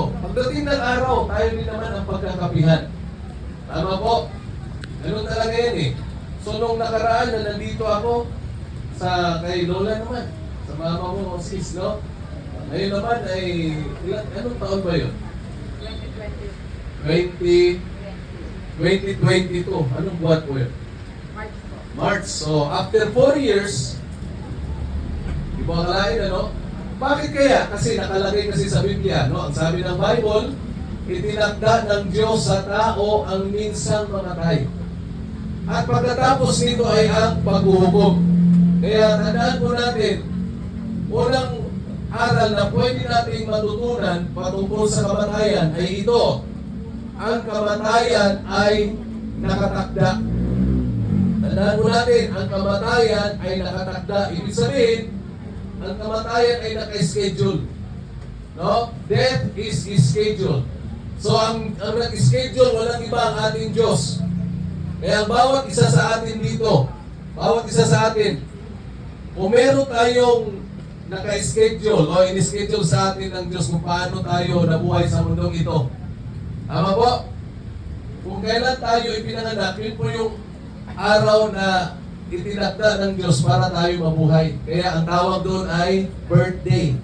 tayo. Pagdating ng araw, tayo din naman ang pagkakapihan. Tama po? Ganun talaga yan eh. So nung nakaraan na nandito ako kay Lola naman, sa mama mo, sis, no? Ngayon naman ay, anong taon ba yun? 2022. Anong buwan po yun? March. So after 4 years, di ba akalain ano? Bakit kaya? Kasi nakalagay kasi sa Biblia, no? Ang sabi ng Bible, itinakda ng Diyos sa tao ang minsang mamatay. At pagkatapos nito ay ang paghuhukom. Kaya tandaan po natin, unang aral na pwede nating matutunan patungkol sa kamatayan ay ito. Ang kamatayan ay nakatakda. Tandaan po natin, ang kamatayan ay nakatakda. Ibig sabihin, ang kamatayan ay naka-schedule. No? Death is scheduled. So, ang nag-schedule, walang iba ang ating Diyos. Kaya bawat isa sa atin dito, bawat isa sa atin, kung meron tayong naka-schedule o in-schedule sa atin ng Diyos kung paano tayo nabuhay sa mundong ito. Tama po? Kung kailan tayo ipinanganak, yun po yung araw na itinakda ng Diyos para tayo mabuhay. Kaya ang tawag doon ay birthday.